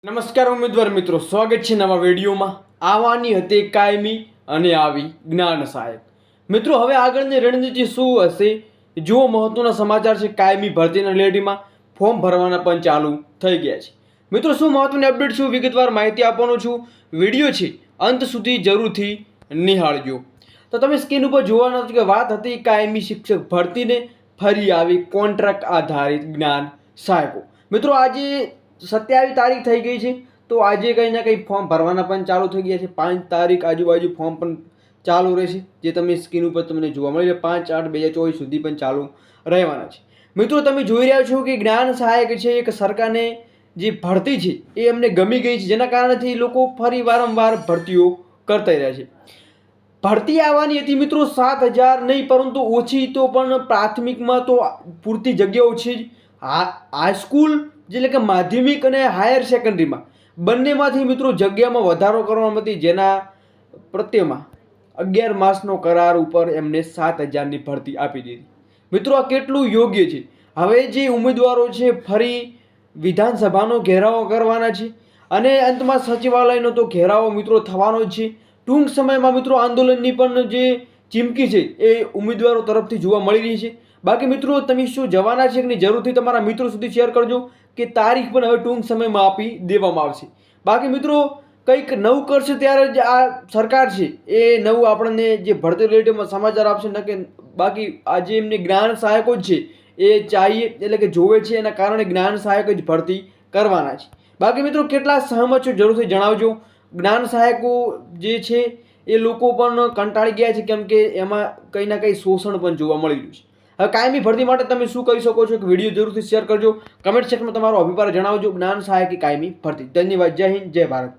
નમસ્કાર ઉમેદવાર મિત્રો, સ્વાગત છે નવા વિડીયોમાં. આવવાની હતી કાયમી અને આવી જ્ઞાન સહાયક. મિત્રો હવે આગળની રણનીતિ શું હશે જુઓ. મહત્વના સમાચાર છે. કાયમી ભરતીના રિલેટેડમાં ફોર્મ ભરવાના પણ ચાલુ થઈ ગયા છે. મિત્રો શું મહત્વની અપડેટ છું વિગતવાર માહિતી આપવાનો છું. વિડીયો છે અંત સુધી જરૂરથી નિહાળજો. તો તમે સ્ક્રીન ઉપર જોવાના છો કે વાત હતી કાયમી શિક્ષક ભરતીને ફરી આવી કોન્ટ્રાક્ટ આધારિત જ્ઞાન સહાયકો. મિત્રો આજે 27 તારીખ થઈ ગઈ છે, તો આજે કંઈ ના કંઈ ફોર્મ ભરવાના પણ ચાલુ થઈ ગયા છે. 5 તારીખ આજુબાજુ ફોર્મ પણ ચાલુ રહેશે, જે તમે સ્ક્રીન ઉપર તમને જોવા મળી છે. 5/8/2024 સુધી પણ ચાલુ રહેવાના છે. મિત્રો તમે જોઈ રહ્યા છો કે જ્ઞાન સહાયક છે એક સરકારને જે ભરતી છે એ એમને ગમી ગઈ છે, જેના કારણેથી લોકો ફરી વારંવાર ભરતીઓ કરતા રહ્યા છે. ભરતી આવવાની હતી મિત્રો 7,000 નહીં, પરંતુ ઓછી તો પણ પ્રાથમિકમાં તો પૂરતી જગ્યાઓ છે જ. હાઈસ્કૂલ એટલે કે માધ્યમિક અને હાયર સેકન્ડરીમાં બંનેમાંથી મિત્રો જગ્યામાં વધારો કરવામાં હતી, જેના પ્રત્યેમાં 11 માસનો કરાર ઉપર એમને 7,000ની ભરતી આપી દીધી. મિત્રો આ કેટલું યોગ્ય છે. હવે જે ઉમેદવારો છે ફરી વિધાનસભાનો ઘેરાવો કરવાના છે અને અંતમાં સચિવાલયનો તો ઘેરાવો મિત્રો થવાનો જ છે. ટૂંક સમયમાં મિત્રો આંદોલનની પણ જે ચીમકી છે એ ઉમેદવારો તરફથી જોવા મળી રહી છે. બાકી મિત્રો તમે શું જવાના છે કે નહીં, જરૂરથી તમારા મિત્રો સુધી શેર કરજો કે તારીખ પણ હવે ટૂંક સમયમાં આપી દેવામાં આવશે. બાકી મિત્રો કંઈક નવું કરશે ત્યારે જ આ સરકાર છે એ નવું આપણને જે ભરતી રિલેટેડમાં સમાચાર આપશે. ન કે બાકી આજે એમને જ્ઞાન સહાયકો જ છે એ ચાહીએ એટલે કે જોવે છે, એના કારણે જ્ઞાન સહાયક જ ભરતી કરવાના છે. બાકી મિત્રો કેટલા સહમત છો જરૂરથી જણાવજો. જ્ઞાન સહાયકો જે છે એ લોકો પણ કંટાળી ગયા છે, કેમ કે એમાં કંઈ ના કંઈ શોષણ પણ જોવા મળી રહ્યું છે. હવે કાયમી ભરતી માટે તમે શું કરી શકો છો? એક વિડીયો જરૂરથી શેર કરજો. કમેન્ટ સેક્શનમાં તમારો અભિપ્રાય જણાવજો. જ્ઞાન સહાયક કાયમી ભરતી. ધન્યવાદ. જય હિન્દ, જય ભારત.